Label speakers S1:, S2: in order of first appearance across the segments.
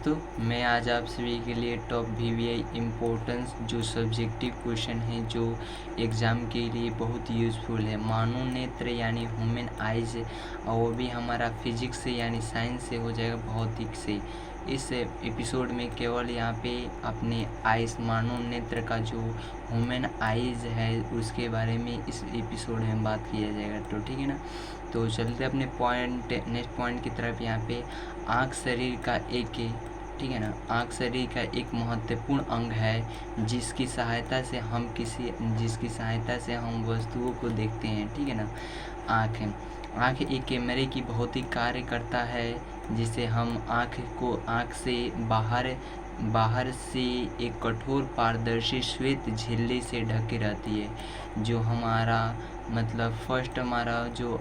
S1: दोस्तों, मैं आज आप सभी के लिए टॉप वीवीआई इम्पोर्टेंस जो सब्जेक्टिव क्वेश्चन हैं जो एग्ज़ाम के लिए बहुत यूज़फुल है, मानव नेत्र यानी ह्यूमन आइज, और वो भी हमारा फिजिक्स से यानी साइंस से हो जाएगा, भौतिक से। इस एपिसोड में केवल यहाँ पे अपने आइज मानव नेत्र का जो ह्यूमन आइज है उसके बारे में इस एपिसोड में बात किया जाएगा। तो ठीक है ना, तो चलते अपने नेक्स्ट पॉइंट की तरफ। यहाँ पे आँख शरीर का एक, ठीक है ना, आँख शरीर का एक महत्वपूर्ण अंग है जिसकी सहायता से हम वस्तुओं को देखते हैं। ठीक है ना, आँख एक कैमरे की भौतिक कार्य करता है जिसे हम आँख से बाहर से एक कठोर पारदर्शी श्वेत झिल्ली से ढकी रहती है। जो हमारा मतलब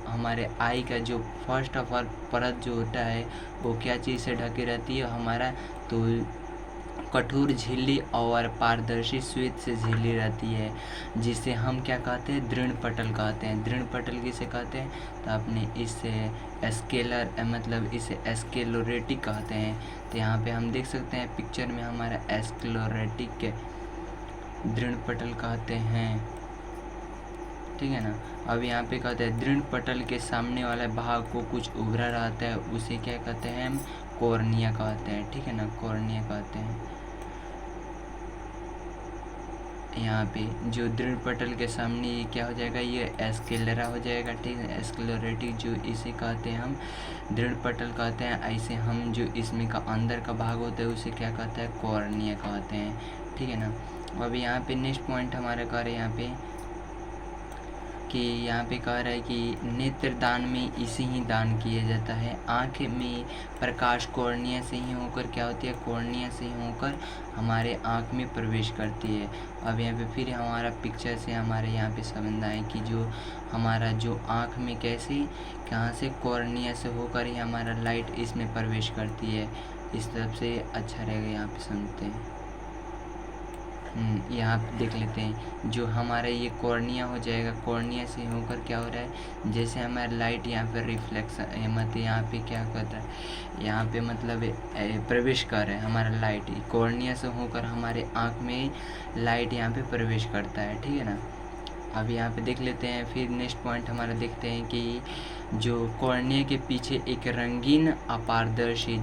S1: हमारे आई का जो फर्स्ट ऑफ ऑल परत जो होता है वो क्या चीज़ से ढकी रहती है हमारा, तो कठोर झिल्ली और पारदर्शी श्वेत से झिल्ली रहती है, जिसे हम क्या कहते हैं, दृढ़ पटल कहते हैं। दृढ़ पटल किसे कहते हैं, तो आपने इसे इसे एस्केलोरेटिक कहते हैं। तो यहाँ पे हम देख सकते हैं पिक्चर में हमारा एस्केलोरेटिक दृढ़ पटल कहते हैं। ठीक है ना, अब यहाँ पे कहते हैं दृढ़ पटल के सामने वाले भाग को कुछ उभरा रहता है, उसे क्या कहते हैं, हम कॉर्निया कहते हैं। ठीक है ना, कॉर्निया कहते हैं। यहाँ पे जो दृढ़ पटल के सामने ये क्या हो जाएगा, ये एस्केलेरा हो जाएगा। ठीक है, एस्केलोरेटिक जो इसे कहते हैं हम दृढ़ पटल कहते हैं। ऐसे हम जो इसमें का अंदर का भाग होता है उसे क्या कहता है, कॉर्निया कहते हैं। ठीक है ना, अब यहाँ पे नेक्स्ट पॉइंट हमारा कह रहे हैं यहाँ पे कह रहा है कि नेत्रदान में इसे ही दान किया जाता है। आँख में प्रकाश कॉर्निया से ही होकर क्या होती है, कॉर्निया से ही होकर हमारे आँख में प्रवेश करती है। अब यहाँ पे फिर हमारा पिक्चर से हमारे यहाँ पे समझना है कि जो हमारा जो आँख में कहाँ से कॉर्निया से होकर ही हमारा लाइट इसमें प्रवेश करती है। इस तरफ से अच्छा रहेगा, यहाँ पे समझते हैं। यहाँ पे देख लेते हैं, जो हमारा ये कॉर्निया हो जाएगा, कॉर्निया से होकर क्या हो रहा है, जैसे हमारा लाइट यहाँ पे रिफ्लेक्शन यहाँ पे क्या कर रहा है, यहाँ पे मतलब प्रवेश कर रहा है हमारा लाइट, कॉर्निया से होकर हमारे आँख में लाइट यहाँ पे प्रवेश करता है। ठीक है ना, अब यहाँ पे देख लेते हैं। फिर नेक्स्ट पॉइंट हमारा देखते हैं कि जो कॉर्निया के पीछे एक रंगीन अपारदर्शी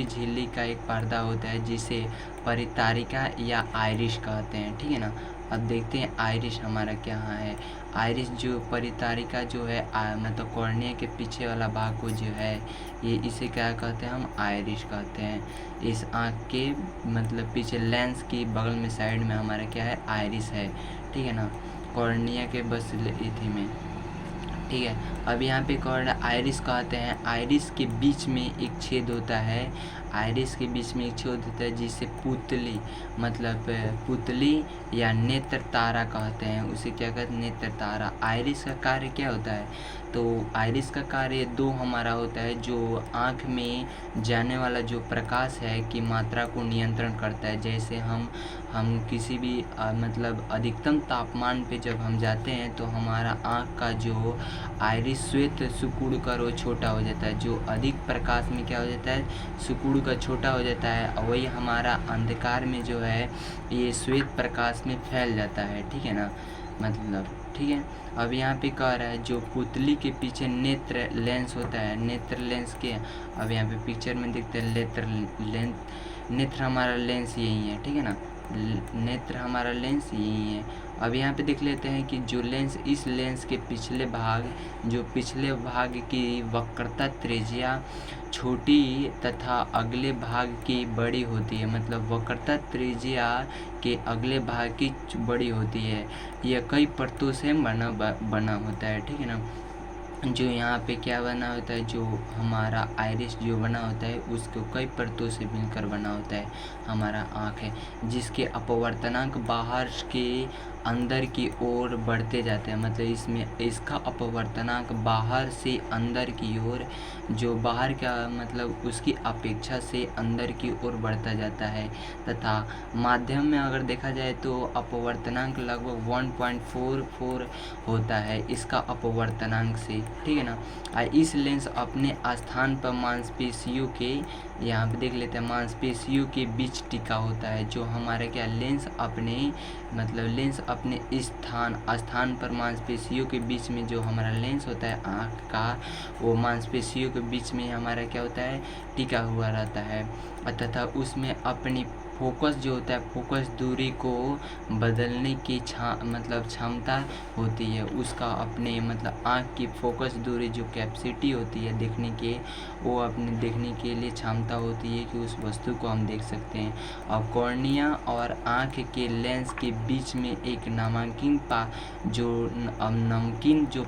S1: झिल्ली का एक पर्दा होता है जिसे परितारिका या आइरिश कहते हैं। ठीक है ना, अब देखते हैं आइरिश हमारा क्या है। आइरिश जो परितारिका जो है मतलब कॉर्निया के पीछे वाला भाग को जो है ये इसे क्या कहते हैं, हम आइरिश कहते हैं। इस आँख के मतलब पीछे लेंस की बगल में साइड में हमारा क्या है, आइरिस है। ठीक है ना, कॉर्निया के बस इथी में। ठीक है, अब यहाँ पे आइरिस कहते हैं। आइरिस के बीच में एक छेद होता है, आइरिस के बीच में एक छेद होता है जिसे पुतली या नेत्र तारा कहते हैं। उसे क्या कहते हैं, नेत्र तारा। आइरिस का कार्य क्या होता है, तो आइरिस का कार्य दो हमारा होता है, जो आँख में जाने वाला जो प्रकाश है की मात्रा को नियंत्रण करता है। जैसे हम किसी भी मतलब अधिकतम तापमान पे जब हम जाते हैं तो हमारा आँख का जो आइरिस श्वेत सुकुड़ का वो छोटा हो जाता है, जो अधिक प्रकाश में क्या हो जाता है, सुकुड़ का छोटा हो जाता है, और वही हमारा अंधकार में जो है ये श्वेत प्रकाश में फैल जाता है। ठीक है ना, मतलब ठीक है। अब यहाँ पे कह रहा है जो पुतली के पीछे नेत्र लेंस होता है, नेत्र लेंस के, अब यहाँ पे पिक्चर में देखते हैं नेत्र हमारा लेंस यही है। ठीक है ना, नेत्र हमारा लेंस यही है। अब यहाँ पे देख लेते हैं कि जो लेंस, इस लेंस के पिछले भाग की वक्रता त्रिज्या छोटी तथा अगले भाग की बड़ी होती है। मतलब वक्रता त्रिज्या के अगले भाग की बड़ी होती है। यह कई परतों से बना होता है। ठीक है ना, जो यहाँ पे क्या बना होता है, जो हमारा आइरिस जो बना होता है उसको कई परतों से मिलकर बना होता है हमारा आँख है, जिसके अपवर्तनांक बाहर के अंदर की ओर बढ़ते जाते हैं। मतलब इसका अपवर्तनांक बाहर से अंदर की ओर, जो बाहर का मतलब उसकी अपेक्षा से अंदर की ओर बढ़ता जाता है, तथा माध्यम में अगर देखा जाए तो अपवर्तनांक लगभग 1.44 होता है इसका अपवर्तनांक से। ठीक है ना, इस लेंस अपने स्थान पर मांसपेशियों के यहाँ पे देख लेते हैं मांसपेशियों के बीच टिका होता है। जो हमारा क्या लेंस अपने लेंस अपने स्थान पर मांसपेशियों के बीच में जो हमारा लेंस होता है आँख का, वो मांसपेशियों के बीच में हमारा क्या होता है, टिका हुआ रहता है। तथा उसमें अपनी फोकस जो होता है, फोकस दूरी को बदलने की क्षमता होती है। उसका अपने आँख की फोकस दूरी जो कैपेसिटी होती है देखने के, वो अपने देखने के लिए क्षमता होती है कि उस वस्तु को हम देख सकते हैं। और कॉर्निया और आँख के लेंस के बीच में एक नमकीन जो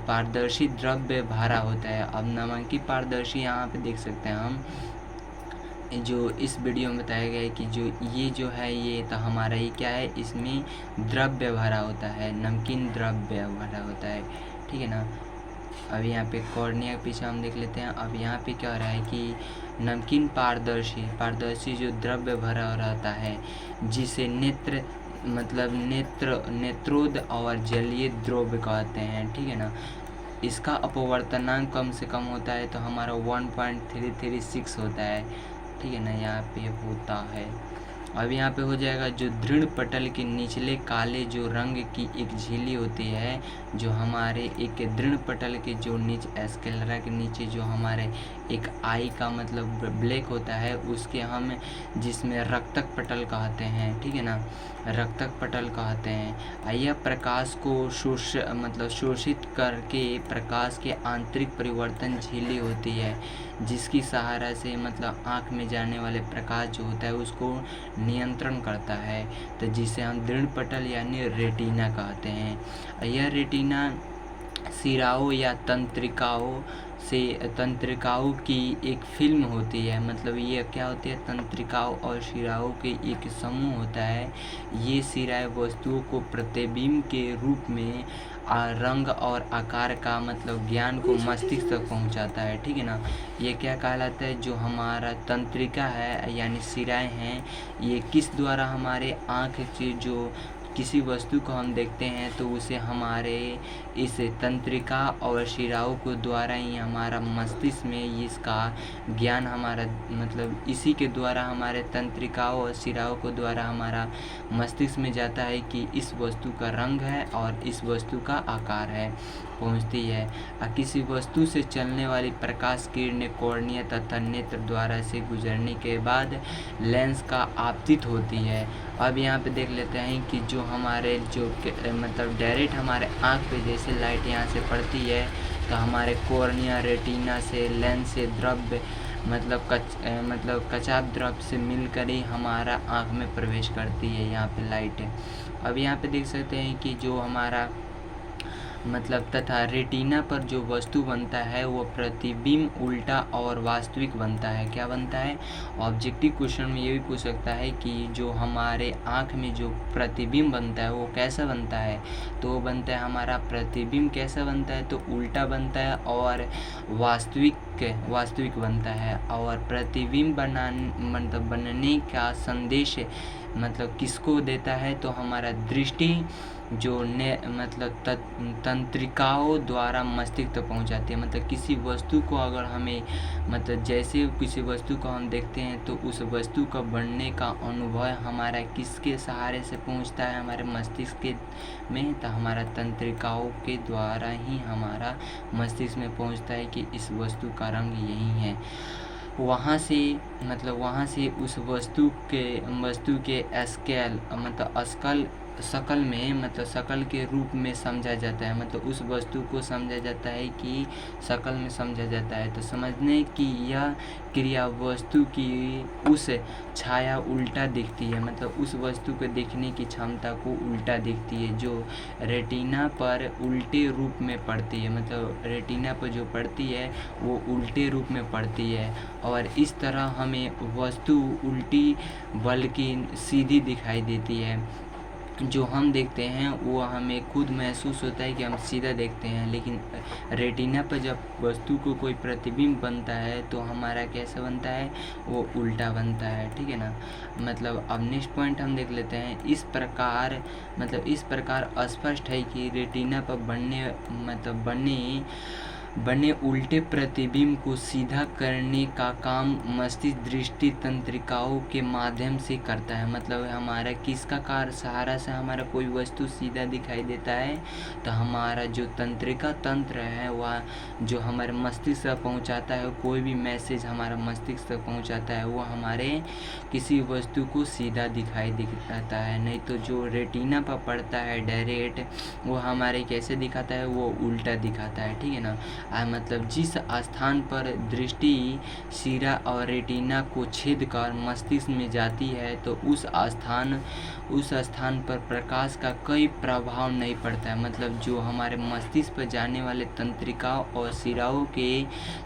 S1: पारदर्शी द्रव्य भरा होता है। अब नमकीन पारदर्शी यहाँ पे देख सकते हैं हम, जो इस वीडियो में बताया गया है कि जो है ये तो हमारा ये क्या है, इसमें द्रव्य भरा होता है, नमकीन द्रव्य भरा होता है, ठीक है ना। अब यहाँ पे कॉर्निया के पीछे हम देख लेते हैं। अब यहाँ पे क्या हो रहा है कि नमकीन पारदर्शी जो द्रव्य भरा रहता है, जिसे नेत्रोद और जलीय द्रव्य कहते हैं, ठीक है ना। इसका अपवर्तनांक कम से कम होता है तो हमारा 1.336 होता है, ठीक है ना, यहाँ पे होता है। अब यहाँ पे हो जाएगा जो दृढ़ पटल के निचले काले जो रंग की एक झिल्ली होती है, जो हमारे एक दृढ़ पटल के जो नीचे स्क्लेरा के नीचे जो हमारे एक आई का ब्लैक होता है, उसके हम जिसमें रक्तक पटल कहते हैं, ठीक है ना, रक्तक पटल कहते हैं। यह प्रकाश को शोषित करके प्रकाश के आंतरिक परिवर्तन झिल्ली होती है, जिसकी सहारा से आँख में जाने वाले प्रकाश जो होता है उसको नियंत्रण करता है, तो जिसे हम दृढ़ पटल यानी रेटिना कहते हैं। यह रेटिना सिराओं या तंत्रिकाओं की एक फिल्म होती है। ये क्या होती है, तंत्रिकाओं और शिराओं के एक समूह होता है। ये सिराएं वस्तुओं को प्रतिबिंब के रूप में रंग और आकार का ज्ञान को मस्तिष्क तक पहुंचाता है, ठीक है ना। ये क्या कहलाता है, जो हमारा तंत्रिका है यानी सिराएं हैं, ये किस द्वारा हमारे आँख से जो किसी वस्तु को हम देखते हैं तो उसे हमारे इस तंत्रिका और शिराओं को द्वारा ही हमारा मस्तिष्क में इसका ज्ञान हमारा इसी के द्वारा हमारे तंत्रिकाओं और शिराओं को द्वारा हमारा मस्तिष्क में जाता है कि इस वस्तु का रंग है और इस वस्तु का आकार है, पहुंचती है। किसी वस्तु से चलने वाली प्रकाश किरणें कॉर्निया तथा नेत्र द्वारा से गुजरने के बाद लेंस का आपतित होती है। अब यहाँ पे देख लेते हैं कि जो हमारे जो डायरेक्ट हमारे आँख पे जैसे लाइट यहाँ से पड़ती है, तो हमारे कॉर्निया रेटिना से लेंस से द्रव्य कचाप द्रव्य से मिलकर ही हमारा आँख में प्रवेश करती है यहाँ पे लाइट। अब यहाँ पे देख सकते हैं कि जो हमारा तथा रेटिना पर जो वस्तु बनता है वो प्रतिबिंब उल्टा और वास्तविक बनता है। क्या बनता है, ऑब्जेक्टिव क्वेश्चन में ये भी पूछ सकता है कि जो हमारे आँख में जो प्रतिबिंब बनता है वो कैसा बनता है, तो वो बनता है हमारा प्रतिबिंब कैसा बनता है, तो उल्टा बनता है और वास्तविक बनता है। और प्रतिबिंब बनने का संदेश किसको देता है, तो हमारा दृष्टि जो तंत्रिकाओं द्वारा मस्तिष्क तक पहुंचाती है। किसी वस्तु को अगर हमें जैसे किसी वस्तु को हम देखते हैं तो उस वस्तु का बढ़ने का अनुभव हमारा किसके सहारे से पहुंचता है, हमारे मस्तिष्क में, तो हमारा तंत्रिकाओं के द्वारा ही हमारा मस्तिष्क में पहुंचता है कि इस वस्तु का रंग यही है। वहाँ से उस वस्तु के शकल में शकल के रूप में समझा जाता है। उस वस्तु को समझा जाता है कि शकल में समझा जाता है। तो समझने की यह क्रिया वस्तु की उस छाया उल्टा दिखती है, उस वस्तु को देखने की क्षमता को उल्टा दिखती है, जो रेटिना पर उल्टे रूप में पड़ती है। रेटिना पर जो पड़ती है वो उल्टे रूप में पड़ती है और इस तरह हमें वस्तु उल्टी बल्कि सीधी दिखाई देती है। जो हम देखते हैं वो हमें खुद महसूस होता है कि हम सीधा देखते हैं, लेकिन रेटिना पर जब वस्तु को कोई प्रतिबिंब बनता है तो हमारा कैसा बनता है, वो उल्टा बनता है, ठीक है ना। अब नेक्स्ट पॉइंट हम देख लेते हैं। इस प्रकार स्पष्ट है कि रेटिना पर बनने बने उल्टे प्रतिबिंब को सीधा करने का काम मस्तिष्क दृष्टि तंत्रिकाओं के माध्यम से करता है। मतलब हमारा किसका कार्य सहारा से हमारा कोई वस्तु सीधा दिखाई देता है, तो हमारा जो तंत्रिका तंत्र है वह जो हमारे मस्तिष्क तक पहुंचाता है, कोई भी मैसेज हमारा मस्तिष्क तक पहुंचाता है वो हमारे किसी वस्तु को सीधा दिखाई देता है। नहीं तो जो रेटिना पर पड़ता है डायरेक्ट, वो हमारे कैसे दिखाता है, वो उल्टा दिखाता है। ठीक है ना। मतलब जिस स्थान पर दृष्टि सिरा और रेटिना को छेद कर मस्तिष्क में जाती है, तो उस स्थान पर प्रकाश का कोई प्रभाव नहीं पड़ता है। मतलब जो हमारे मस्तिष्क पर जाने वाले तंत्रिकाओं और सिराओं के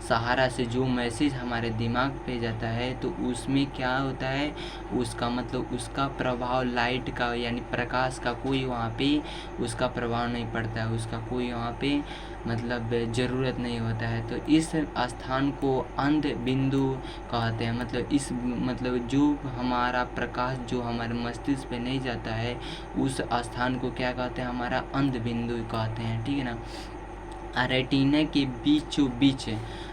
S1: सहारा से जो मैसेज हमारे दिमाग पे जाता है, तो उसमें क्या होता है, उसका मतलब उसका प्रभाव लाइट का यानी प्रकाश का कोई वहाँ पे उसका प्रभाव नहीं पड़ता है, उसका कोई वहाँ पे मतलब ज़रूरत नहीं होता है। तो इस स्थान को अंध बिंदु कहते हैं। मतलब जो हमारा प्रकाश जो हमारे मस्तिष्क पे नहीं जाता है, उस स्थान को क्या कहते हैं, हमारा अंध बिंदु कहते हैं। ठीक है ना। रेटिना के बीचों बीच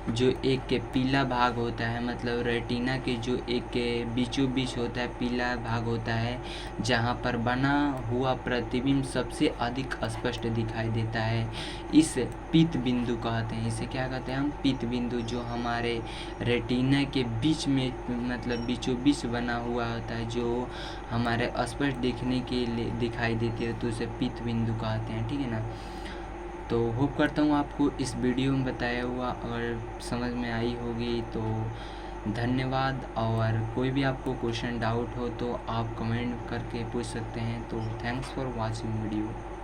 S1: जो एक पीला भाग होता है, मतलब रेटिना के जो एक बीचों बीच होता है पीला भाग होता है, जहाँ पर बना हुआ प्रतिबिंब सबसे अधिक स्पष्ट दिखाई देता है, इस पीत बिंदु कहते हैं। इसे क्या कहते हैं हम, पीत बिंदु। जो हमारे रेटिना के बीच में मतलब बीचों बीच बना हुआ होता है, जो हमारे स्पष्ट दिखने के लिए दिखाई देती है, तो उसे पीत बिंदु कहते हैं। ठीक है ना। तो होप करता हूँ आपको इस वीडियो में बताया हुआ अगर समझ में आई होगी तो धन्यवाद। और कोई भी आपको क्वेश्चन डाउट हो तो आप कमेंट करके पूछ सकते हैं। तो थैंक्स फॉर वॉचिंग वीडियो।